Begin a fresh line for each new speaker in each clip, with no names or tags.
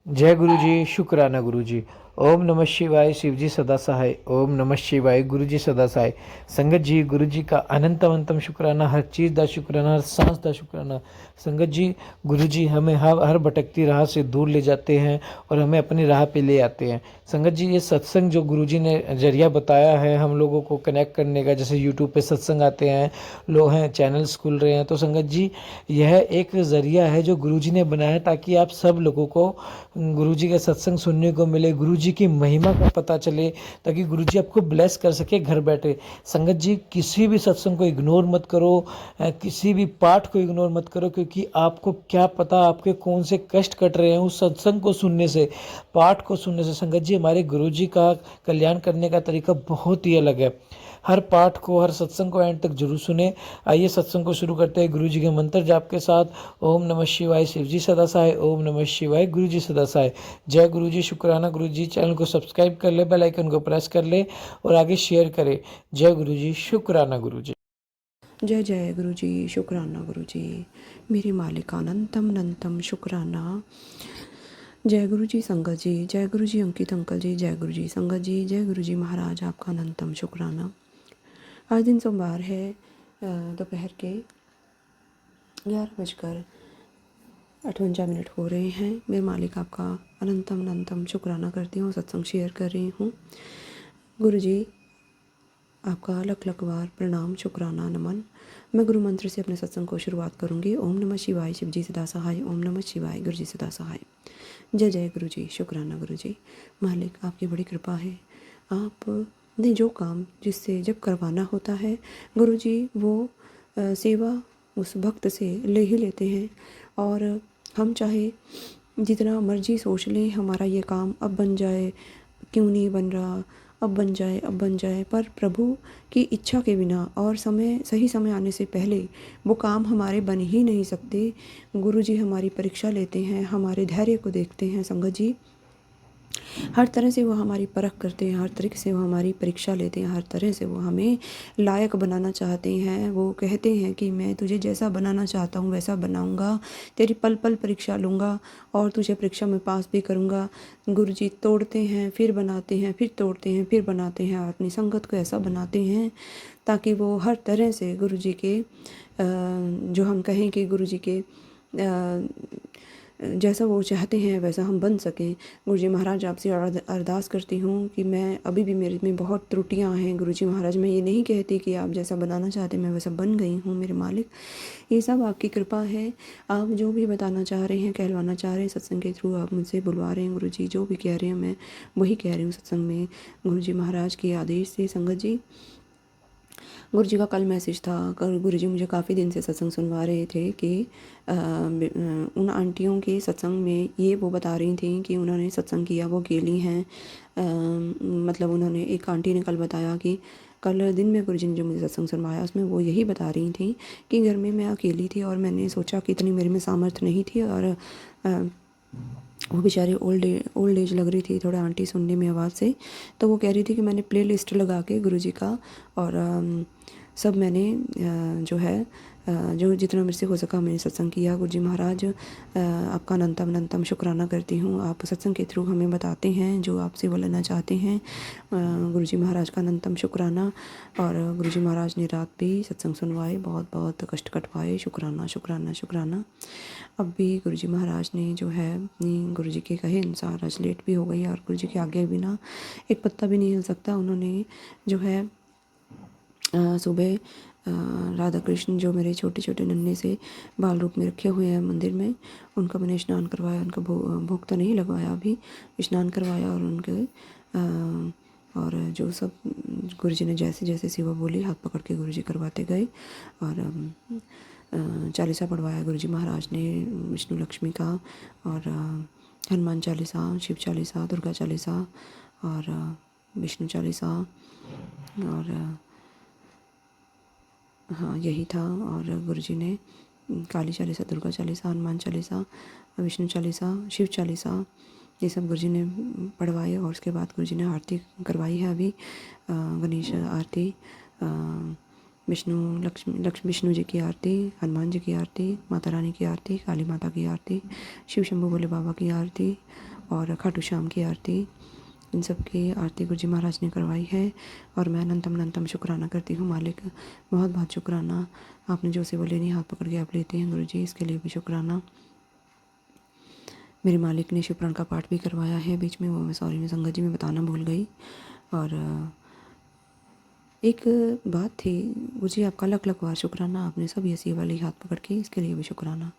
जय गुरु जी। शुक्राना गुरु जी। ओम नमः शिवाय। शिव जी सदा सहाय। ओम नमः शिवाय। गुरु जी सदा सहाय। संगत जी, गुरु जी का अनंत अनंतम शुक्राना। हर चीज़ का शुक्राना, हर सांस का शुक्राना। संगत जी, गुरु जी हमें हर भटकती राह से दूर ले जाते हैं और हमें अपनी राह पे ले आते हैं। संगत जी, ये सत्संग जो गुरु जी ने जरिया बताया है हम लोगों को कनेक्ट करने का, जैसे यूट्यूब पे सत्संग आते हैं, लोग हैं, चैनल्स खुल रहे हैं, तो संगत जी यह एक ज़रिया है जो गुरु जी ने बनाया है ताकि आप सब लोगों को गुरुजी का सत्संग सुनने को मिले, गुरुजी की महिमा का पता चले, ताकि गुरुजी आपको ब्लेस कर सके घर बैठे। संगत जी, किसी भी सत्संग को इग्नोर मत करो, किसी भी पाठ को इग्नोर मत करो, क्योंकि आपको क्या पता आपके कौन से कष्ट कट रहे हैं उस सत्संग को सुनने से, पाठ को सुनने से। संगत जी, हमारे गुरुजी का कल्याण करने का तरीका बहुत ही अलग है। हर पाठ को, हर सत्संग को एंड तक जरूर सुने। आइए सत्संग को शुरू करते हैं गुरु जी के मंत्र जाप के साथ। ओम नमः शिवाय। शिव जी सदा सहाय। ओम नमः शिवाय। गुरु जी सदा सहाय। जय गुरु जी। शुक्राना गुरु जी। चैनल को सब्सक्राइब कर ले, बेल आइकन को प्रेस कर ले और आगे शेयर करे। जय गुरु जी। शुक्राना गुरु जी।
जय जय गुरु जी। शुक्राना गुरु जी। मेरे मालिक अनंतम अनंतम शुक्राना। जय गुरु जी संगत जी। जय गुरु जी अंकित अंकल जी। जय गुरु जी संगत जी। जय गुरु जी महाराज, आपका अनंतम शुक्राना। आज दिन सोमवार है, दोपहर के 11:58 हो रहे हैं। मेरे मालिक आपका अनंतम अनंतम शुक्राना करती हूँ, सत्संग शेयर कर रही हूँ। गुरु जी आपका लख लख बार प्रणाम, शुक्राना, नमन। मैं गुरु मंत्र से अपने सत्संग को शुरुआत करूंगी। ओम नमः शिवाय। शिव जी सदा सहाय। ओम नमः शिवाय। गुरु जी सदा सहाय। जय जय गुरु जी। शुक्राना गुरु जी। मालिक आपकी बड़ी कृपा है। आपने जो काम जिससे जब करवाना होता है गुरु जी, वो सेवा उस भक्त से ले ही लेते हैं। और हम चाहे जितना मर्जी सोच लें हमारा ये काम अब बन जाए, क्यों नहीं बन रहा, अब बन जाए, अब बन जाए, पर प्रभु की इच्छा के बिना और सही समय आने से पहले वो काम हमारे बन ही नहीं सकते। गुरु जी हमारी परीक्षा लेते हैं, हमारे धैर्य को देखते हैं संगत जी। हर तरह से वो हमारी परख करते हैं, हर तरीके से वो हमारी परीक्षा लेते हैं, हर तरह से वो हमें लायक बनाना चाहते हैं। वो कहते हैं कि मैं तुझे जैसा बनाना चाहता हूँ वैसा बनाऊँगा, तेरी पल पल परीक्षा लूँगा और तुझे परीक्षा में पास भी करूँगा। गुरु जी तोड़ते हैं, फिर बनाते हैं, फिर तोड़ते हैं, फिर बनाते हैं और अपनी संगत को ऐसा बनाते हैं ताकि वो हर तरह से गुरु जी के जो हम कहें कि गुरु जी के जैसा वो चाहते हैं वैसा हम बन सकें। गुरु जी महाराज आपसे अरदास करती हूँ कि मैं अभी भी मेरे में बहुत त्रुटियां हैं। गुरु जी महाराज, मैं ये नहीं कहती कि आप जैसा बनाना चाहते मैं वैसा बन गई हूँ मेरे मालिक, ये सब आपकी कृपा है। आप जो भी बताना चाह रहे हैं, कहलवाना चाह रहे हैं सत्संग के थ्रू, आप मुझसे बुलवा रहे हैं गुरु जी, जो भी कह रहे हैं मैं वही कह रही हूँ सत्संग में गुरु जी महाराज के आदेश से। संगत जी, गुरु जी का कल मैसेज था। कल गुरु जी मुझे काफ़ी दिन से सत्संग सुनवा रहे थे कि उन आंटियों के सत्संग में ये वो बता रही थी कि उन्होंने सत्संग किया, वो अकेली हैं। मतलब उन्होंने, एक आंटी ने कल बताया कि कल दिन में गुरु जी ने जो मुझे सत्संग सुनवाया उसमें वो यही बता रही थी कि घर में मैं अकेली थी और मैंने सोचा कि इतनी मेरे में सामर्थ्य नहीं थी और वो बेचारी ओल्ड एज लग रही थी थोड़ा आंटी सुनने में आवाज़ से। तो वो कह रही थी कि मैंने प्ले लिस्ट लगा के गुरु जी का और सब मैंने जो है जो जितना मेरे से हो सका मैंने सत्संग किया। गुरु जी महाराज आपका अनंतम अनंतम शुक्राना करती हूँ। आप सत्संग के थ्रू हमें बताते हैं जो आपसे वो लेना चाहते हैं। गुरु जी महाराज का अनंतम शुक्राना। और गुरु जी महाराज ने रात भी सत्संग सुनवाए, बहुत बहुत कष्ट कटवाए। शुक्राना शुक्राना शुक्राना। अब भी गुरु जी महाराज ने जो है गुरु जी के कहे अनुसार आज लेट भी हो गई और गुरु जी के आगे बिना एक पत्ता भी नहीं हिल सकता। उन्होंने जो है सुबह राधा कृष्ण जो मेरे छोटे छोटे नन्हे से बाल रूप में रखे हुए हैं मंदिर में, उनका मैंने स्नान करवाया। उनका भोग तो नहीं लगवाया, अभी स्नान करवाया और उनके और जो सब गुरु जी ने जैसे जैसे सेवा बोली हाथ पकड़ के गुरु जी करवाते गए। और चालीसा पढ़वाया गुरु जी महाराज ने, विष्णु लक्ष्मी का और हनुमान चालीसा, शिव चालीसा, दुर्गा चालीसा और विष्णु चालीसा और हाँ यही था। और गुरु जी ने काली चालीसा, दुर्गा चालीसा, हनुमान चालीसा, विष्णु चालीसा, शिव चालीसा, ये सब गुरु जी ने पढ़वाए। और उसके बाद गुरु जी ने आरती करवाई है अभी, गणेश आरती, विष्णु जी की आरती, हनुमान जी की आरती, माता रानी की आरती, काली माता की आरती, शिव शंभू भोले बाबा की आरती और खाटू श्याम की आरती, इन सब की आरती गुरु जी महाराज ने करवाई है। और मैं अनंतम शुक्राना करती हूँ मालिक, बहुत बहुत शुक्राना। आपने जो सेवा लेनी हाथ पकड़ के आप लेते हैं गुरु जी, इसके लिए भी शुक्राना। मेरे मालिक ने शिवपुराण का पाठ भी करवाया है बीच में, वो मैं सॉरी मैं संगत जी में बताना भूल गई। और एक बात थी गुरु जी, आपका लख लख बार शुक्राना, आपने सब ये सेवा ली हाथ पकड़ के, इसके लिए भी शुक्राना।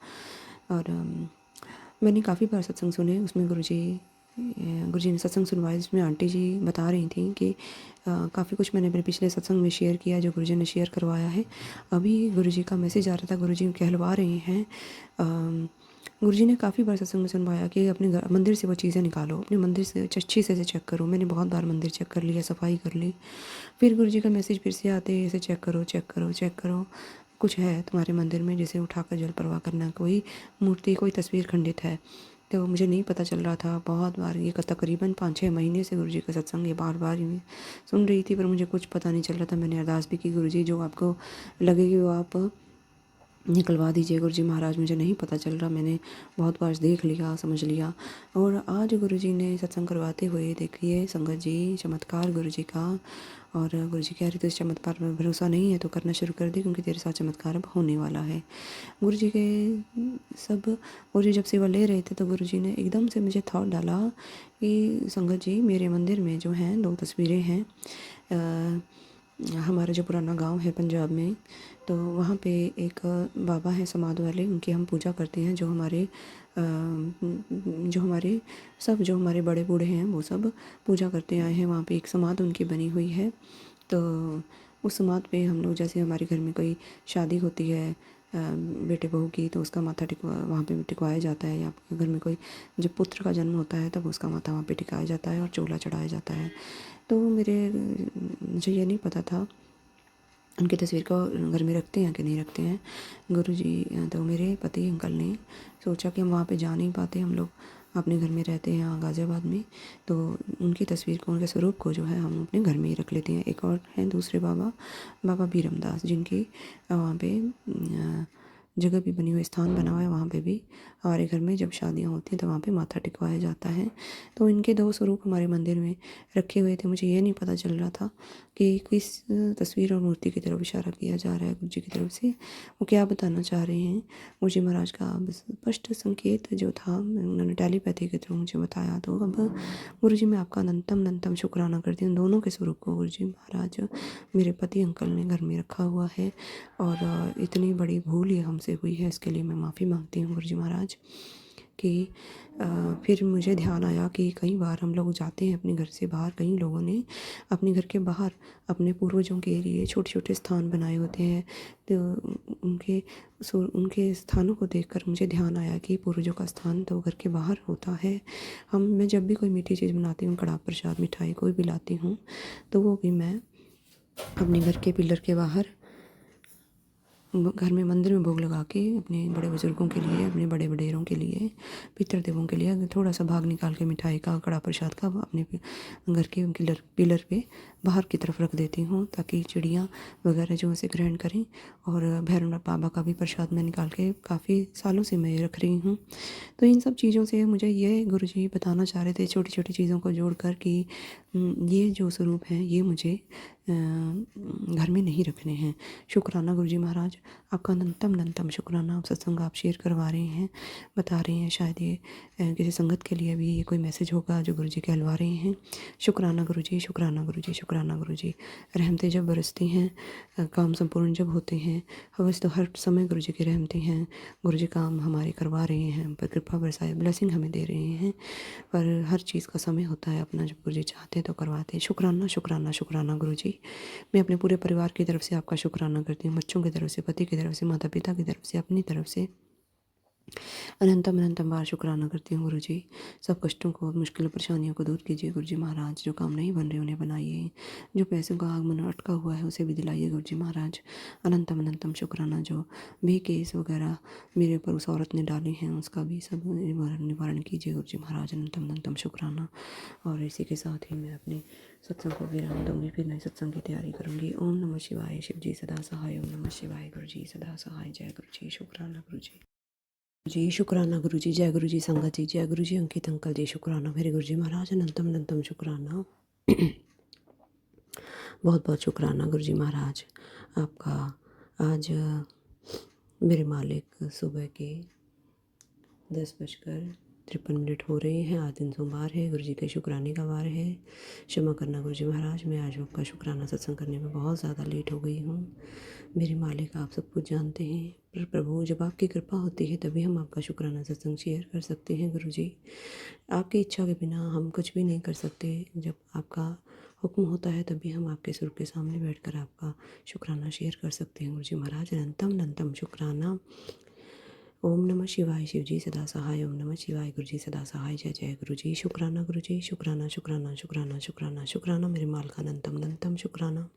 और मैंने काफ़ी बार सत्संग सुने, उसमें गुरुजी ने सत्संग सुनवाया जिसमें आंटी जी बता रही थी कि काफ़ी कुछ मैंने अपने पिछले सत्संग में शेयर किया जो गुरुजी ने शेयर करवाया है। अभी गुरुजी का मैसेज आ रहा था, गुरुजी कहलवा रहे हैं, गुरुजी ने काफ़ी बार सत्संग में सुनवाया कि अपने मंदिर से वो चीज़ें निकालो, अपने मंदिर से अच्छी से चेक करो। मैंने बहुत बार मंदिर चेक कर लिया, सफाई कर ली, फिर गुरुजी का मैसेज फिर से आते ऐसे चेक करो चेक करो चेक करो, कुछ है तुम्हारे मंदिर में जैसे उठाकर जल प्रवाह करना, कोई मूर्ति कोई तस्वीर खंडित है। तो मुझे नहीं पता चल रहा था, बहुत बार ये तकरीबन 5-6 महीने से गुरुजी का सत्संग ये बार बार ही सुन रही थी, पर मुझे कुछ पता नहीं चल रहा था। मैंने अरदास भी की, गुरुजी जो आपको लगेगी वो आप निकलवा दीजिए गुरुजी महाराज, मुझे नहीं पता चल रहा। मैंने बहुत बार देख लिया, समझ लिया। और आज गुरुजी ने सत्संग करवाते हुए देखिए संगत जी, चमत्कार गुरुजी का। और गुरुजी कह रहे थे इस चमत्कार पर भरोसा नहीं है तो करना शुरू कर दे, क्योंकि तेरे साथ चमत्कार अब होने वाला है। गुरुजी के गुरुजी जब सेवा ले रहे थे तो गुरुजी ने एकदम से मुझे थॉट डाला कि संगत जी, मेरे मंदिर में जो हैं 2 तस्वीरें हैं। हमारा जो पुराना गांव है पंजाब में, तो वहाँ पे एक बाबा हैं समाध वाले, उनकी हम पूजा करते हैं। जो हमारे बड़े बूढ़े हैं वो सब पूजा करते आए हैं। वहाँ पे एक समाध उनकी बनी हुई है, तो उस समाध पे हम लोग, जैसे हमारे घर में कोई शादी होती है बेटे बहू की, तो उसका माथा वहाँ पे टिकवाया जाता है, या आपके घर में कोई जब पुत्र का जन्म होता है तब उसका माथा वहाँ पे टिकाया जाता है और चोला चढ़ाया जाता है। तो मुझे ये नहीं पता था उनकी तस्वीर को घर में रखते हैं कि नहीं रखते हैं गुरुजी। तो मेरे पति अंकल ने सोचा कि हम वहाँ पे जा नहीं पाते, हम लोग अपने घर में रहते हैं यहाँ गाज़ियाबाद में, तो उनकी तस्वीर को, उनके स्वरूप को जो है हम अपने घर में ही रख लेते हैं। एक और हैं दूसरे बाबा बीरमदास, जिनकी वहाँ पे जगह भी बनी हुई, स्थान बना हुआ है वहाँ पे भी। हमारे घर में जब शादियाँ होती हैं तो वहाँ पे माथा टिकवाया जाता है। तो इनके 2 स्वरूप हमारे मंदिर में रखे हुए थे। मुझे ये नहीं पता चल रहा था कि किस तस्वीर और मूर्ति की तरफ इशारा किया जा रहा है गुरु जी की तरफ से, वो क्या बताना चाह रहे हैं। गुरु जी महाराज का स्पष्ट संकेत जो था उन्होंने टेलीपैथी के थ्रू मुझे बताया। तो अब गुरु जी मैं आपका अनंतम शुक्राना करती हूँ, दोनों के स्वरूप को गुरु जी महाराज मेरे पति अंकल ने घर में रखा हुआ है। और इतनी बड़ी भूल ये हमसे हुई है, इसके लिए मैं माफ़ी मांगती हूँ गुरु जी महाराज कि फिर मुझे ध्यान आया कि कई बार हम लोग जाते हैं अपने घर से बाहर, कई लोगों ने अपने घर के बाहर अपने पूर्वजों के लिए छोटे छोटे स्थान बनाए होते हैं। तो उनके स्थानों को देखकर मुझे ध्यान आया कि पूर्वजों का स्थान तो घर के बाहर होता है। मैं जब भी कोई मीठी चीज़ बनाती हूँ, कड़ाह प्रसाद मिठाई कोई भी लाती हूँ, तो वो भी मैं अपने घर के पिलर के बाहर घर में मंदिर में भोग लगा के अपने बड़े बुजुर्गों के लिए, अपने बड़े वडेरों के लिए, पितृ देवों के लिए थोड़ा सा भाग निकाल के मिठाई का, कड़ा प्रसाद का अपने घर के पिलर पे बाहर की तरफ रख देती हूँ, ताकि चिड़ियाँ वगैरह जो उसे ग्रहण करें। और भैरवनाथ बाबा का भी प्रसाद मैं निकाल के काफ़ी सालों से मैं रख रही हूँ। तो इन सब चीज़ों से मुझे ये गुरुजी बताना चाह रहे थे, छोटी छोटी चीज़ों को जोड़कर, कि ये जो स्वरूप हैं ये मुझे घर में नहीं रखने हैं। शुक्राना गुरुजी महाराज, आपका अनंतम शुक्राना। आप सत्संग आप शेयर करवा रहे हैं, बता रहे हैं, शायद ये किसी संगत के लिए भी ये कोई मैसेज होगा जो गुरुजी कहलवा रहे हैं। शुक्राना गुरुजी, शुक्राना गुरुजी, शुक्राना गुरुजी। रहमतें जब बरसती हैं, काम संपूर्ण जब होते हैं, हवस तो हर समय गुरुजी की रहमतें हैं। गुरुजी काम हमारे करवा रहे हैं, हम पर कृपा बरसाए, ब्लेसिंग हमें दे रहे हैं। पर हर चीज़ का समय होता है अपना, जब गुरुजी चाहते हैं तो करवाते हैं। शुक्राना शुक्राना शुक्राना गुरुजी। मैं अपने पूरे परिवार की तरफ से आपका शुक्राना करती हूँ, बच्चों की तरफ से, पति की तरफ से, माता पिता की तरफ से, अपनी तरफ से अनंतम बार शुक्राना करती हूँ गुरुजी। सब कष्टों को, मुश्किल परेशानियों को दूर कीजिए गुरुजी महाराज। जो काम नहीं बन रहे उन्हें बनाइए, जो पैसों का आगमन अटका हुआ है उसे भी दिलाइए गुरुजी महाराज। अनंतम शुक्राना। जो भी केस वगैरह मेरे ऊपर उस औरत ने डाले हैं उसका भी सब निवारण कीजिए गुरुजी महाराज। अनंतम शुक्राना। और इसी के साथ ही मैं अपने सत्संग को विराम दूंगी, फिर नए सत्संग की तैयारी करूंगी। ओम नमः शिवाय। शिव जी सदा सहाय। ओम नमः शिवाय। गुरु जी सदा सहाय। जय गुरु जी। शुक्राना गुरु जी। जी शुक्राना गुरु जी, जय गुरु जी संगत जी, जय गुरु जी अंकित अंकल जी, शुक्राना मेरे गुरु जी महाराज, अनंतम अनंतम शुक्राना। बहुत बहुत शुक्राना गुरु जी महाराज आपका। आज मेरे मालिक सुबह के 10:53 हो रहे हैं। आज दिन सोमवार है, गुरु जी के शुक्राने का वार है। क्षमा करना गुरु जी महाराज, मैं आज आपका शुक्राना सत्संग करने में बहुत ज़्यादा लेट हो गई हूँ। मेरे मालिक आप सब कुछ जानते हैं, पर प्रभु जब आपकी कृपा होती है तभी हम आपका शुक्राना सत्संग शेयर कर सकते हैं गुरु जी। आपकी इच्छा के बिना हम कुछ भी नहीं कर सकते। जब आपका हुक्म होता है तभी हम आपके सुर के सामने बैठकर आपका शुक्राना शेयर कर सकते हैं गुरु जी महाराज। अनंतम अनंतम शुक्राना। ओम नमः शिवाय, शिव जी सदा सहाय। ओम नमः शिवाय, गुरु जी सदा सहाय। जय जय गुरु जी, शुक्राना गुरु जी, शुक्राना शुक्राना शुक्राना शुक्राना शुक्राना मेरे माल का अनंतम अनंतम शुक्राना।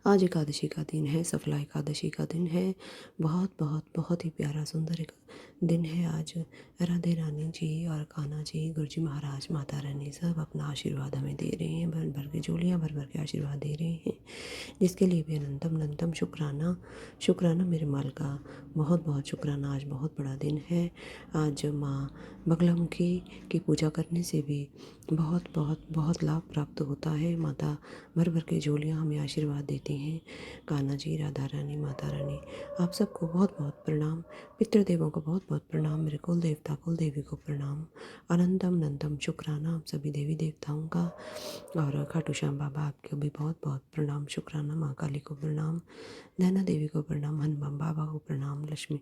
आज एकादशी का दिन है, सफला एकादशी का दिन है। बहुत बहुत बहुत ही प्यारा सुंदर एक दिन है आज। राधे रानी जी और कान्हा जी, गुरु जी महाराज, माता रानी सब अपना आशीर्वाद हमें दे रहे हैं, भर भर के झोलियाँ भर भर के आशीर्वाद दे रहे हैं, जिसके लिए भी अनंतम अनंतम शुक्राना। शुक्राना मेरे माल का, बहुत बहुत शुक्राना। आज बहुत बड़ा दिन है। आज माँ बगलामुखी की पूजा करने से भी बहुत बहुत बहुत लाभ प्राप्त होता है। माता भर भर के झोलियाँ हमें आशीर्वाद देती हैं। कान्हा जी, राधा रानी, माता रानी, आप सबको बहुत बहुत प्रणाम। पितृदेवों को बहुत बहुत प्रणाम। मेरे कुल देवता कुल देवी को प्रणाम। अनंतम अनंतम शुक्राना आप सभी देवी देवताओं का। और खाटू श्याम बाबा आपको भी बहुत बहुत प्रणाम, शुक्राना। माँ काली को प्रणाम, नैना देवी को प्रणाम, हनुमान बाबा को प्रणाम, लक्ष्मी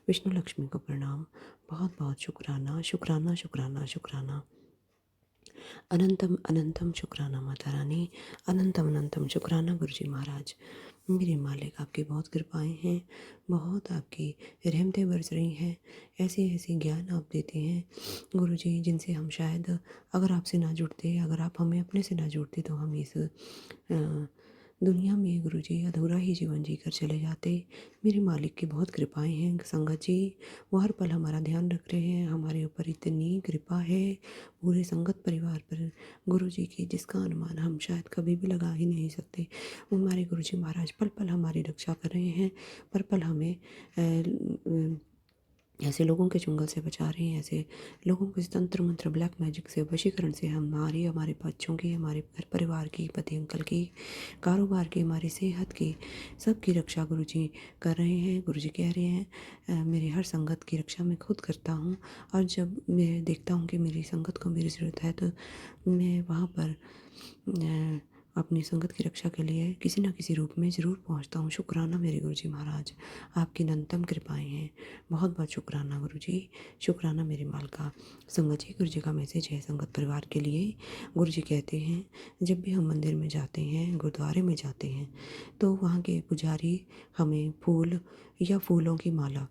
विष्णु लक्ष्मी को प्रणाम। बहुत बहुत शुक्राना शुक्राना शुक्राना शुक्राना। अनंतम अनंतम शुक्राना माता रानी, अनंतम अनंतम शुक्राना गुरु जी महाराज। मेरे मालिक आपकी बहुत कृपाएं हैं, बहुत आपकी रहमतें बरस रही हैं। ऐसे ऐसे ज्ञान आप देते हैं गुरु जी, जिनसे हम शायद अगर आपसे ना जुड़ते, अगर आप हमें अपने से ना जुड़ते तो हम इस दुनिया में गुरु जी अधूरा ही जीवन जी कर चले जाते। मेरे मालिक की बहुत कृपाएं हैं संगत जी, वो हर पल हमारा ध्यान रख रहे हैं। हमारे ऊपर इतनी कृपा है पूरे संगत परिवार पर गुरु जी की, जिसका अनुमान हम शायद कभी भी लगा ही नहीं सकते। वो हमारे गुरु जी महाराज पल पल हमारी रक्षा कर रहे हैं, पल पल हमें ऐसे लोगों के चुंगल से बचा रहे हैं, ऐसे लोगों के तंत्र मंत्र ब्लैक मैजिक से वशीकरण से हमारी, हमारे बच्चों की, हमारे घर परिवार की, पति अंकल की, कारोबार की, हमारी सेहत की, सबकी रक्षा गुरु जी कर रहे हैं। गुरु जी कह रहे हैं मेरी हर संगत की रक्षा मैं खुद करता हूँ, और जब मैं देखता हूँ कि मेरी संगत को मेरी ज़रूरत है तो मैं वहाँ पर अपनी संगत की रक्षा के लिए किसी न किसी रूप में ज़रूर पहुंचता हूँ। शुक्राना मेरे गुरु जी महाराज, आपकी अनंतम कृपाएं हैं। बहुत बहुत शुक्राना गुरु जी, शुक्राना मेरे माल का। संगत जी, गुरु जी का मैसेज है संगत परिवार के लिए। गुरु जी कहते हैं जब भी हम मंदिर में जाते हैं, गुरुद्वारे में जाते हैं, तो वहाँ के पुजारी हमें फूल या फूलों की माला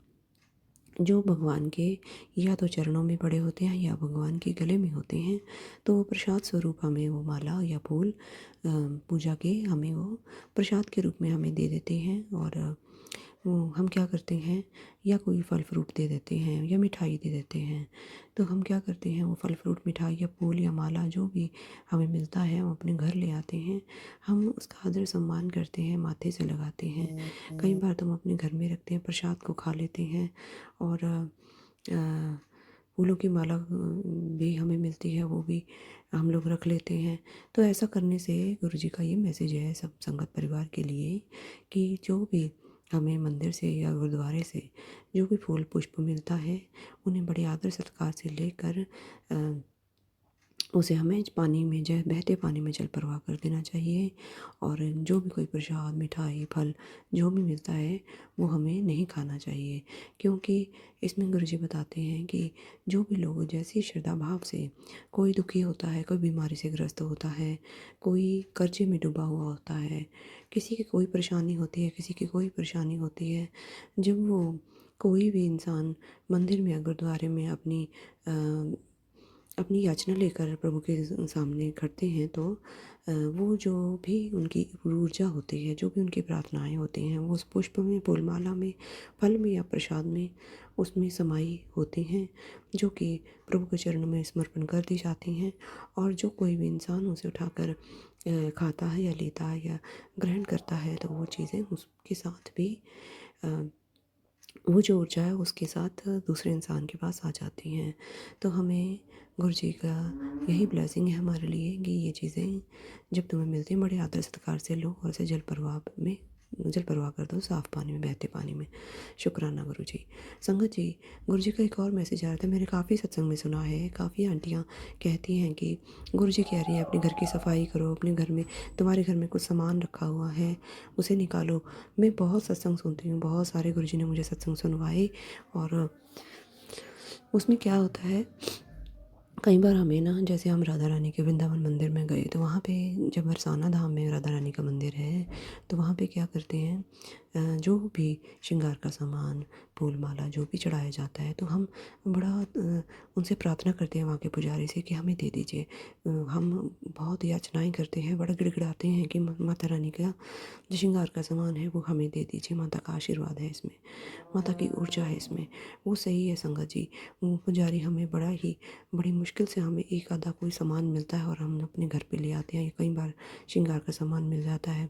जो भगवान के या तो चरणों में पड़े होते हैं या भगवान के गले में होते हैं, तो वो प्रसाद स्वरूप हमें वो माला या फूल पूजा के हमें वो प्रसाद के रूप में हमें दे देते हैं। और हम क्या करते हैं, या कोई फल फ्रूट दे देते हैं या मिठाई दे देते हैं, तो हम क्या करते हैं वो फल फ्रूट मिठाई या फूल या माला जो भी हमें मिलता है हम अपने घर ले आते हैं। हम उसका आदर सम्मान करते हैं, माथे से लगाते हैं। कई बार तो हम अपने घर में रखते हैं, प्रसाद को खा लेते हैं। और फूलों की माला भी हमें मिलती है, वो भी हम लोग रख लेते हैं। तो ऐसा करने से गुरु जी का ये मैसेज है सब संगत परिवार के लिए कि जो भी हमें मंदिर से या गुरुद्वारे से जो भी फूल पुष्प मिलता है, उन्हें बड़े आदर सत्कार से लेकर उसे हमें पानी में बहते पानी में जल प्रवाह कर देना चाहिए। और जो भी कोई प्रसाद मिठाई फल जो भी मिलता है वो हमें नहीं खाना चाहिए, क्योंकि इसमें गुरुजी बताते हैं कि जो भी लोग जैसी श्रद्धा भाव से, कोई दुखी होता है, कोई बीमारी से ग्रस्त होता है, कोई कर्जे में डूबा हुआ होता है, किसी की कोई परेशानी होती है, किसी की कोई परेशानी होती है, जब वो कोई भी इंसान मंदिर में या गुरुद्वारे में अपनी याचना लेकर प्रभु के सामने खड़ते हैं, तो वो जो भी उनकी ऊर्जा होती है, जो भी उनकी प्रार्थनाएं होती हैं, वो उस पुष्प में, फूलमाला में, फल में या प्रसाद में उसमें समाई होती हैं, जो कि प्रभु के चरणों में समर्पण कर दी जाती हैं। और जो कोई भी इंसान उसे उठाकर खाता है या लेता है या ग्रहण करता है, तो वो चीज़ें उसके साथ भी वो जो ऊर्जा है उसके साथ दूसरे इंसान के पास आ जाती हैं। तो हमें गुरु जी का यही ब्लेसिंग है हमारे लिए कि ये चीज़ें जब तुम्हें मिलती हैं बड़े आदर सत्कार से लो और इसे जल प्रवाह कर दो साफ़ पानी में, बहते पानी में। शुक्राना गुरु जी। संगत जी, गुरु जी का एक और मैसेज आ रहा था, मैंने काफ़ी सत्संग में सुना है, काफ़ी आंटियाँ कहती हैं कि गुरु जी कह रही है अपने घर की सफाई करो, अपने घर में तुम्हारे घर में कुछ सामान रखा हुआ है उसे निकालो। मैं बहुत सत्संग सुनती हूँ, बहुत सारे गुरुजी ने मुझे सत्संग सुनवाए और उसमें क्या होता है, कई बार हमें ना, जैसे हम राधा रानी के वृंदावन मंदिर में गए तो वहाँ पे जब बरसाना धाम में राधा रानी का मंदिर है तो वहाँ पे क्या करते हैं, जो भी श्रृंगार का सामान, फूल माला जो भी चढ़ाया जाता है तो हम बड़ा उनसे प्रार्थना करते हैं वहाँ के पुजारी से कि हमें दे दीजिए। हम बहुत याचनाएं करते हैं, बड़ा गिड़गिड़ाते हैं कि माता रानी का जो श्रृंगार का सामान है वो हमें दे दीजिए, माता का आशीर्वाद है इसमें, माता की ऊर्जा है इसमें। वो सही है संगत जी, वो पुजारी हमें बड़ी मुश्किल से हमें एक आधा कोई सामान मिलता है और हम अपने घर पे ले आते हैं, या कई बार श्रृंगार का सामान मिल जाता है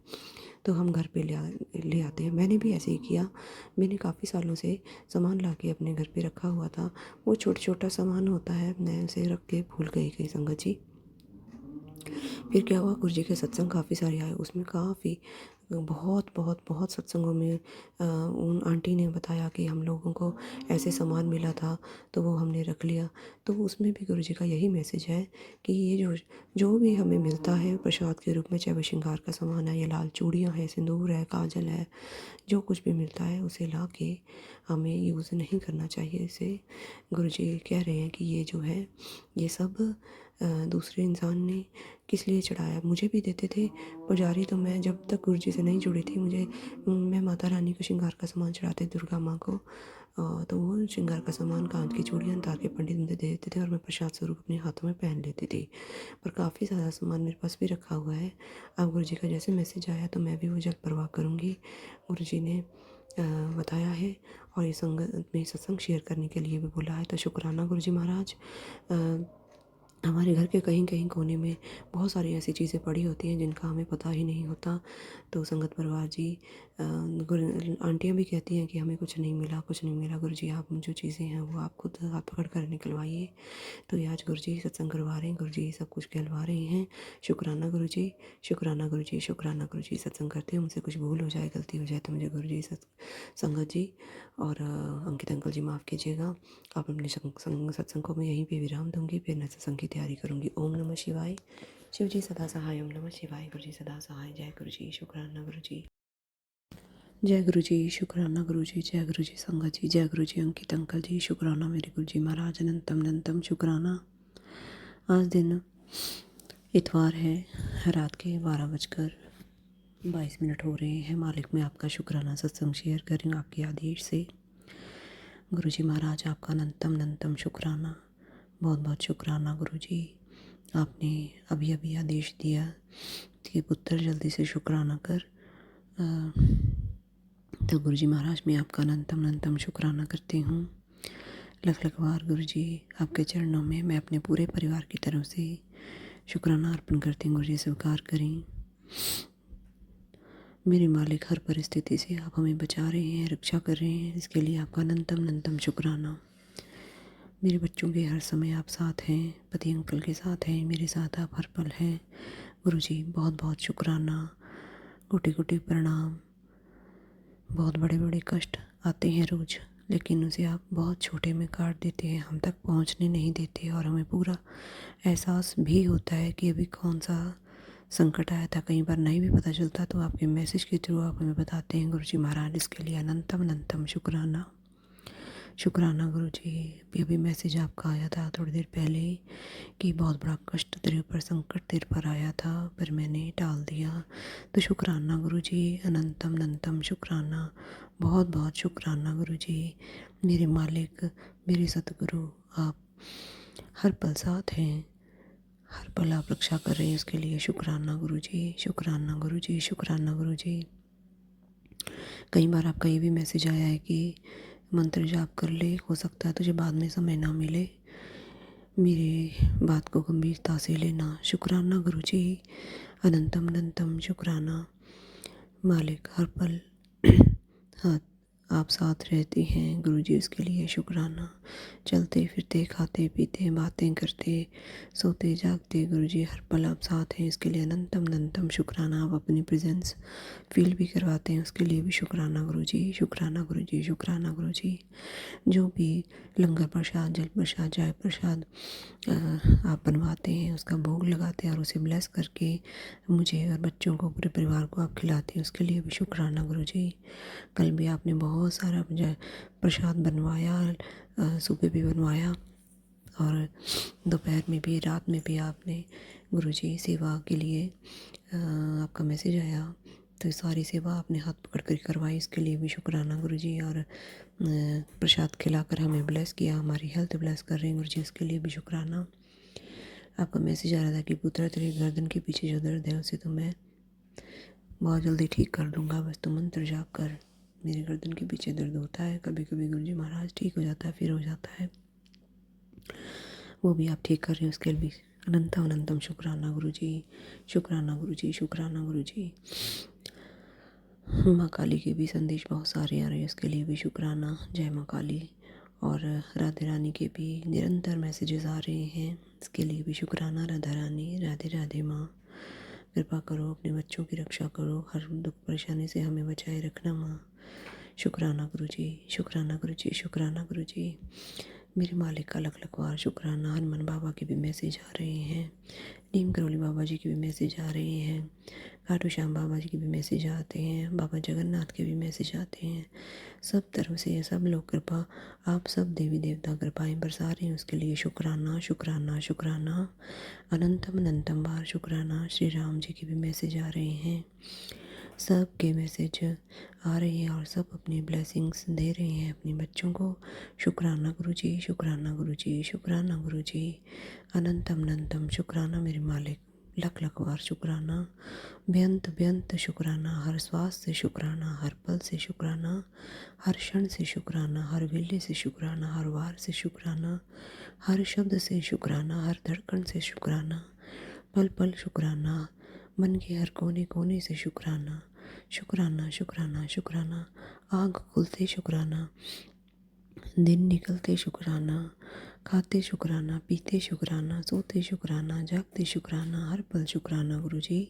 तो हम घर पे ले आते हैं। मैंने भी ऐसे ही किया, मैंने काफ़ी सालों से सामान ला के अपने घर पे रखा हुआ था। वो छोटा छोटा सामान होता है, मैं उसे रख के भूल गई कहीं संगत जी। फिर क्या हुआ, गुरु जी के सत्संग काफ़ी सारे आए, उसमें काफ़ी बहुत बहुत बहुत सत्संगों में उन आंटी ने बताया कि हम लोगों को ऐसे सामान मिला था तो वो हमने रख लिया। तो उसमें भी गुरु जी का यही मैसेज है कि ये जो जो भी हमें मिलता है प्रसाद के रूप में, चाहे वो श्रृंगार का सामान है या लाल चूड़ियाँ हैं, सिंदूर है, काजल है, जो कुछ भी मिलता है उसे ला के हमें यूज़ नहीं करना चाहिए। इसे गुरु जी कह रहे हैं कि ये जो है ये सब दूसरे इंसान ने किस लिए चढ़ाया, मुझे भी देते थे पुजारी। तो मैं जब तक गुरु जी से नहीं जुड़ी थी, मैं माता रानी को श्रृंगार का सामान चढ़ाते, दुर्गा माँ को, तो वो श्रृंगार का सामान, कांच की चूड़ियाँ तार के पंडित मुझे दे देते थे और मैं प्रसाद स्वरूप अपने हाथों में पहन लेती थी। पर काफ़ी सारा सामान मेरे पास भी रखा हुआ है। अब गुरु जी का जैसे मैसेज आया तो मैं भी वो जल प्रवाह करूँगी। गुरु जी ने बताया है और ये संगत में सत्संग शेयर करने के लिए भी बोला है, तो शुक्राना गुरु जी महाराज। हमारे घर के कहीं कहीं कोने में बहुत सारी ऐसी चीज़ें पड़ी होती हैं जिनका हमें पता ही नहीं होता। तो संगत परिवार जी, आंटियाँ भी कहती हैं कि हमें कुछ नहीं मिला, कुछ नहीं मिला। गुरु जी, आप जो चीज़ें हैं वो आप खुद हाथ पकड़ कर निकलवाइए। तो ये आज गुरु जी सत्संग करवा रहे हैं, गुरु जी सब कुछ कहलवा रहे हैं। शुक्राना गुरु जी, शुक्राना गुरु जी, शुक्राना गुरु जी। सत्संग करते हैं, मुझसे कुछ भूल हो जाए, गलती हो जाए तो मुझे गुरु जी, संगत जी और अंकित अंकल जी माफ़ कीजिएगा। आप अपने सत्संग को मैं यहीं पे विराम दूंगी, फिर मैं सत्संग की तैयारी करूंगी। ओम नमः शिवाय। शिव जी सदा सहाय। ओम नमः शिवाय। गुरु जी सदा सहाय। जय गुरु जी। शुक्राना गुरु जी। जय गुरु जी। शुक्राना गुरु जी। जय गुरु जी संगत जी। जय गुरु जी अंकित अंकल जी। शुक्राना मेरे गुरु जी महाराज। अनंतम अनंतम शुक्राना। आज दिन इतवार है, रात के 12:22 हो रहे हैं। मालिक मैं आपका शुक्राना सत्संग शेयर कर रही हूँ आपके आदेश से। गुरु जी महाराज आपका अनंतम अनंतम शुक्राना, बहुत बहुत शुक्राना गुरु जी। आपने अभी अभी आदेश दिया कि पुत्र जल्दी से शुक्राना कर। तो गुरु जी महाराज मैं आपका अनंतम अनंतम शुक्राना करती हूँ। लख लख बार गुरु जी आपके चरणों में मैं अपने पूरे परिवार की तरफ से शुक्राना अर्पण करती हूँ। गुरु जी स्वीकार करें। मेरे मालिक, हर परिस्थिति से आप हमें बचा रहे हैं, रक्षा कर रहे हैं, इसके लिए आपका अनंतम अनंतम शुक्राना। मेरे बच्चों के हर समय आप साथ हैं, पति अंकल के साथ हैं, मेरे साथ आप हर पल हैं। गुरु जी बहुत बहुत शुक्राना, कोटि कोटि प्रणाम। बहुत बड़े बड़े कष्ट आते हैं रोज़, लेकिन उसे आप बहुत छोटे में काट देते हैं, हम तक पहुंचने नहीं देते और हमें पूरा एहसास भी होता है कि अभी कौन सा संकट आया था। कई बार नहीं भी पता चलता तो आपके मैसेज के थ्रू आप हमें बताते हैं गुरु जी महाराज। इसके लिए अनंतम अनंतम शुक्राना। शुक्राना गुरु जी। अभी मैसेज आपका आया था थोड़ी देर पहले कि बहुत बड़ा कष्ट तेरे ऊपर, संकट तेरे पर आया था पर मैंने टाल दिया। तो शुक्राना गुरु जी, अनंतम अनंतम शुक्राना, बहुत बहुत शुक्राना गुरु जी। मेरे मालिक, मेरे सतगुरु, आप हर पल साथ हैं, हर पल आप रक्षा कर रहे हैं, उसके लिए शुक्राना गुरु जी। शुक्राना गुरु जी। शुक्राना गुरु जी। कई बार आपका ये भी मैसेज आया है कि मंत्र जाप कर ले, हो सकता है तुझे बाद में समय ना मिले, मेरे बात को गंभीरता से लेना। शुक्राना गुरु जी, अनंतम अनंतम शुक्राना। मालिक हर पल हाँ आप साथ रहते हैं गुरुजी, उसके लिए शुक्राना। चलते फिरते खाते पीते बातें करते सोते जागते गुरुजी हर पल आप साथ हैं, इसके लिए अनंतम अनंतम शुक्राना। आप अपनी प्रेजेंस फील भी करवाते हैं, उसके लिए भी शुक्राना गुरुजी, शुक्राना गुरुजी, शुक्राना गुरुजी। जो भी लंगर प्रसाद, जल प्रसाद, चाय प्रसाद आप बनवाते हैं, उसका भोग लगाते हैं और उसे ब्लेस करके मुझे और बच्चों को, पूरे परिवार को आप खिलाते हैं, उसके लिए भी शुक्राना गुरुजी। कल भी आपने बहुत सारा मुझे प्रसाद बनवाया, सुबह भी बनवाया और दोपहर में भी, रात में भी आपने गुरुजी सेवा के लिए आपका मैसेज आया, तो सारी सेवा आपने हाथ पकड़ कर करवाई, इसके लिए भी शुक्राना गुरुजी। और प्रसाद खिलाकर हमें ब्लेस किया, हमारी हेल्थ ब्लेस कर रहे हैं गुरुजी, उसके लिए भी शुक्राना। आपका मैसेज आ रहा था कि पुत्र तेरी गर्दन के पीछे जो दर्द है उसे तो मैं बहुत जल्दी ठीक कर दूंगा, बस तुम मंत्र जाप कर। मेरी गर्दन के पीछे दर्द होता है कभी कभी गुरुजी महाराज, ठीक हो जाता है फिर हो जाता है, वो भी आप ठीक कर रहे हैं, उसके लिए भी अनंतम अनंतम शुक्राना गुरुजी, शुक्राना गुरुजी, शुक्राना गुरुजी। माँ काली के भी संदेश बहुत सारे आ रहे हैं, उसके लिए भी शुक्राना। जय माँ काली। और राधे रानी के भी निरंतर मैसेजेस आ रहे हैं, इसके लिए भी शुक्राना। राधा रानी, राधे राधे माँ, कृपा करो, अपने बच्चों की रक्षा करो, हर दुख परेशानी से हमें बचाए रखना माँ। शुक्राना गुरुजी, शुक्राना गुरुजी, शुक्राना गुरुजी। मेरे मालिक का लख लख बार शुक्राना। हनुमान बाबा के भी मैसेज आ रहे हैं, नीम करोली बाबा जी के भी मैसेज आ रहे हैं, खाटू श्याम बाबा जी के भी मैसेज आते हैं, बाबा जगन्नाथ के भी मैसेज आते हैं। सब तरफ से सब लोग कृपा, आप सब देवी देवता कृपाएं बरसा रहे हैं, उसके लिए शुक्राना, शुक्राना, शुक्राना। अनंतम अनंतम बार शुक्राना। श्री राम जी के भी मैसेज आ रहे हैं, सब के मैसेज आ रहे हैं और सब अपनी ब्लेसिंग्स दे रहे हैं अपने बच्चों को। शुक्राना गुरुजी, शुक्राना गुरुजी, शुक्राना गुरुजी। अनंतम अनंतम शुक्राना मेरे मालिक, लख लख बार शुक्राना। बेअंत बेअंत शुक्राना। हर श्वास से शुक्राना, हर पल से शुक्राना, हर क्षण से शुक्राना, हर वेले से शुक्राना, हर वार से शुक्राना, हर शब्द से शुक्राना, हर धड़कन से शुक्राना, पल पल शुक्राना, मन के हर कोने कोने से शुक्राना, शुक्राना, शुक्राना, शुक्राना। आग खुलते शुक्राना, दिन निकलते शुक्राना, खाते शुक्राना, पीते शुक्राना, सोते शुक्राना, जागते शुक्राना, हर पल शुक्राना गुरुजी,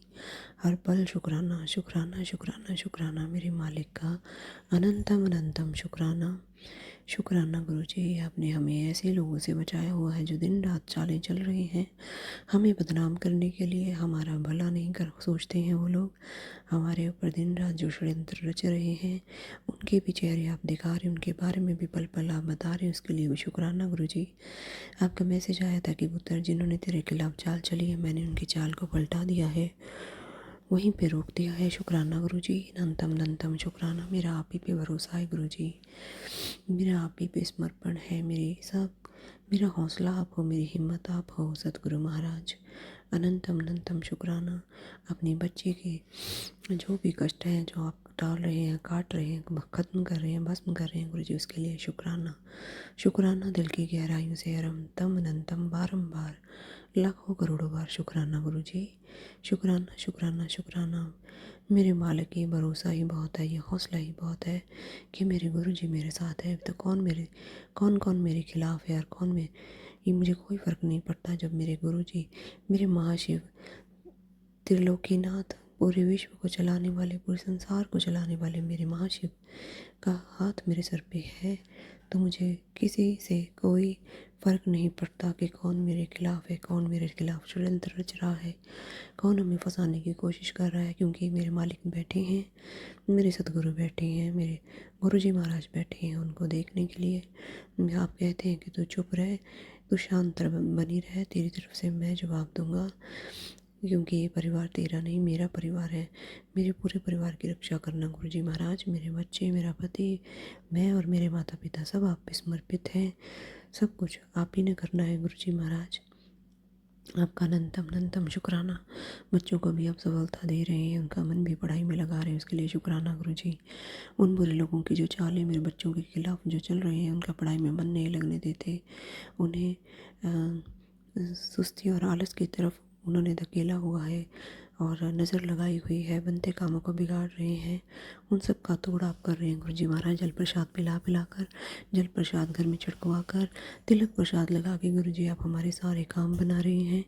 हर पल शुक्राना, शुक्राना, शुक्राना, शुक्राना मेरे मालिक का अनंतम अनंतम शुक्राना। शुक्राना गुरुजी, आपने हमें ऐसे लोगों से बचाया हुआ है जो दिन रात चालें चल रहे हैं हमें बदनाम करने के लिए, हमारा भला नहीं कर सोचते हैं वो लोग, हमारे ऊपर दिन रात जो षड्यंत्र रच रहे हैं उनके भी चेहरे आप दिखा रहे हैं, उनके बारे में भी पल पल आप बता रहे हैं, उसके लिए भी शुक्राना गुरुजी। आपका मैसेज आया था कि पुत्र जिन्होंने तेरे खिलाफ चाल चली है मैंने उनकी चाल को पलटा दिया है, वहीं पे रोक दिया है। शुक्राना गुरुजी, अनंतम अनंतम शुक्राना। मेरा आप ही पे भरोसा है गुरुजी, मेरा आप ही पे समर्पण है, मेरा हौसला आप हो, मेरी हिम्मत आप हो सतगुरु महाराज। अनंतम अनंतम शुक्राना। अपने बच्चे के जो भी कष्ट हैं जो आप टाल रहे हैं, काट रहे हैं, ख़त्म कर रहे हैं, भस्म कर रहे हैं गुरुजी, उसके लिए शुक्राना। शुक्राना दिल की गहराइयों से अनंतम अनंतम बारंबार लाखों करोड़ों बार शुक्राना गुरुजी, शुक्राना, शुक्राना, शुक्राना। मेरे मालिक ही भरोसा ही बहुत है, ये हौसला ही बहुत है कि मेरे गुरुजी मेरे साथ है, तो कौन कौन मेरे खिलाफ है और कौन में ये मुझे कोई फ़र्क नहीं पड़ता जब मेरे गुरुजी, मेरे महाशिव त्रिलोकीनाथ, पूरे विश्व को चलाने वाले, पूरे संसार को चलाने वाले मेरे महाशिव का हाथ मेरे सर पे है, तो मुझे किसी से कोई फ़र्क नहीं पड़ता कि कौन मेरे खिलाफ़ है, कौन मेरे खिलाफ़ षड्यंत्र रच रहा है, कौन हमें फंसाने की कोशिश कर रहा है, क्योंकि मेरे मालिक बैठे हैं, मेरे सतगुरु बैठे हैं, मेरे गुरुजी महाराज बैठे हैं उनको देखने के लिए। आप कहते हैं कि तू चुप रहे, तू शांत बनी रहे, तेरी तरफ से मैं जवाब दूंगा, क्योंकि ये परिवार तेरा नहीं मेरा परिवार है। मेरे पूरे परिवार की रक्षा करना गुरुजी महाराज, मेरे बच्चे, मेरा पति, मैं और मेरे माता पिता सब आप पे समर्पित हैं, सब कुछ आप ही ने करना है गुरुजी महाराज। आपका अनंतम अनंतम शुक्राना। बच्चों को भी आप सफलता दे रहे हैं, उनका मन भी पढ़ाई में लगा रहे हैं, उसके लिए शुक्राना गुरुजी। उन बुरे लोगों की जो चालें मेरे बच्चों के खिलाफ जो चल रहे हैं, उनका पढ़ाई में मन नहीं लगने देते, उन्हें सुस्ती और आलस की तरफ उन्होंने धकेला हुआ है और नज़र लगाई हुई है, बनते कामों को बिगाड़ रहे हैं, उन सब का तोड़ आप कर रहे हैं गुरुजी महाराज। जल प्रसाद पिला पिला कर, जल प्रसाद घर में छिड़कवा कर, तिलक प्रसाद लगा के गुरुजी आप हमारे सारे काम बना रहे हैं।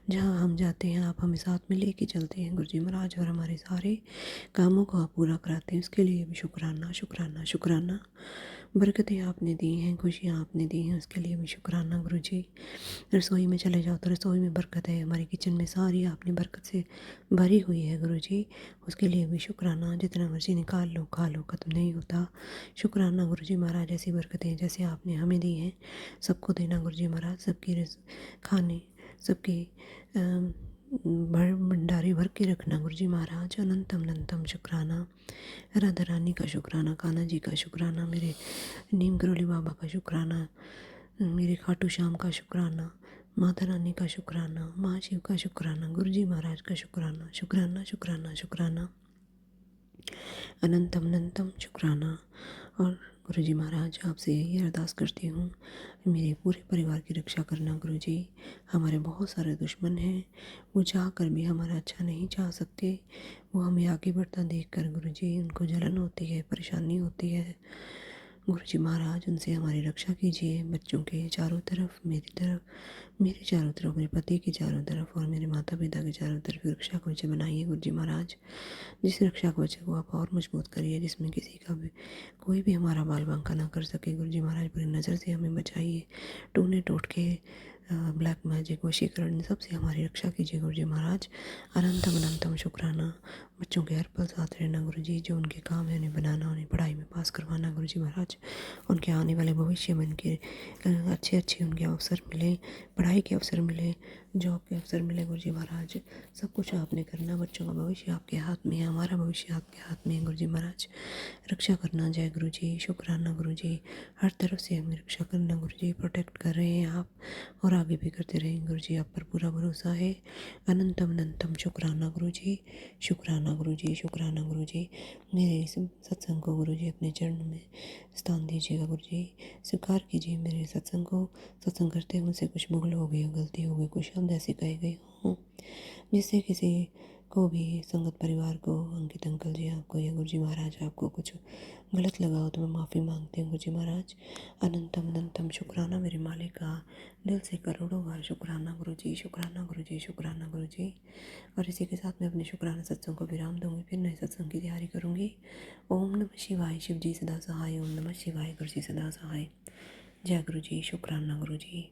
जहाँ हम जाते हैं आप हमें साथ में लेके चलते हैं गुरुजी महाराज, और हमारे सारे कामों को आप पूरा कराते हैं। उसके लिए भी शुक्राना शुक्राना शुक्राना। बरकतें आपने दी हैं, खुशियाँ आपने दी हैं, उसके लिए भी शुक्राना गुरुजी। रसोई में चले जाओ तो रसोई में बरकत है, हमारी किचन में सारी आपने बरकत से भरी हुई है गुरुजी, उसके लिए भी शुक्राना। जितना मर्जी निकाल लो खा लो, ख़त्म नहीं होता। शुक्राना गुरुजी महाराज, ऐसी बरकतें जैसे आपने हमें दी हैं सबको देना गुरुजी महाराज। सबकी खाने सबके भंडारे भर के रखना गुरुजी महाराज। अनंतम अनंतम शुक्राना। राधा रानी का शुक्राना, कान्हा जी का शुक्राना, मेरे नीम करोली बाबा का शुक्राना, मेरे खाटू श्याम का शुक्राना, माता रानी का शुक्राना, महाशिव का शुक्राना, गुरुजी महाराज का शुक्राना। शुक्राना शुक्राना शुक्राना, अनंतम अनंतम शुक्राना। और गुरुजी महाराज आपसे यही अरदास करती हूँ, मेरे पूरे परिवार की रक्षा करना गुरुजी। हमारे बहुत सारे दुश्मन हैं, वो चाह कर भी हमारा अच्छा नहीं चाह सकते। वो हमें आगे बढ़ता देख कर गुरुजी उनको जलन होती है, परेशानी होती है। गुरुजी महाराज उनसे हमारी रक्षा कीजिए, बच्चों के चारों तरफ, मेरी तरफ, मेरे चारों तरफ, मेरे पति के चारों तरफ और मेरे माता पिता के चारों तरफ रक्षा कवच बनाइए गुरुजी महाराज। जिस रक्षा कवच को आप और मजबूत करिए, जिसमें किसी का भी कोई भी हमारा बाल बांका ना कर सके गुरुजी महाराज। बुरी नज़र से हमें बचाइए, टूने टोटके ब्लैक मैजिक वशीकरण इन सब से हमारी रक्षा कीजिए गुरुजी महाराज। अनंतम अनंतम शुक्राना। बच्चों के हर पल साथ रहना गुरुजी, जो उनके काम है उन्हें बनाना, उन्हें पढ़ाई में पास करवाना गुरुजी महाराज। उनके आने वाले भविष्य में उनके अच्छे अच्छे उनके अवसर मिले, पढ़ाई के अवसर मिले, जॉब के अवसर मिले गुरुजी महाराज। सब कुछ आपने करना, बच्चों का भविष्य आपके हाथ में है, हमारा भविष्य आपके हाथ में है गुरुजी महाराज। रक्षा करना, जय गुरुजी, शुक्राना गुरुजी। हर तरफ से हमें रक्षा करना गुरुजी, प्रोटेक्ट कर रहे हैं आप और आगे भी करते रहेंगे गुरुजी, आप पर पूरा भरोसा है। अनंतम अनंतम शुक्राना गुरुजी, शुक्राना गुरुजी, शुक्राना गुरुजी। मेरे इस सत्संग को गुरुजी अपने चरणों में स्थान दीजिएगा गुरुजी, स्वीकार कीजिए मेरे सत्संग को। सत्संग करते हुए मुझसे कुछ भूल हो गई हो, गलती हो गई, कुछ शब्द ऐसे कहे गए हों जिससे किसी को भी, संगत परिवार को, अंकित अंकल जी आपको या गुरुजी महाराज आपको कुछ गलत लगा हो तो मैं माफ़ी मांगती हूँ गुरुजी महाराज। अनंतम अनंतम शुक्राना मेरे मालिक का, दिल से करोड़ों बार शुक्राना गुरुजी, शुक्राना गुरुजी, शुक्राना गुरुजी। और इसी के साथ मैं अपने शुक्राना सत्संग को विराम दूंगी, फिर नए सत्संग की तैयारी करूँगी। ओम नमः शिवाय, शिव जी सदा सहाय। ओम नमः शिवाय, गुरुजी सदा सहाय। जय गुरुजी, शुक्राना गुरुजी।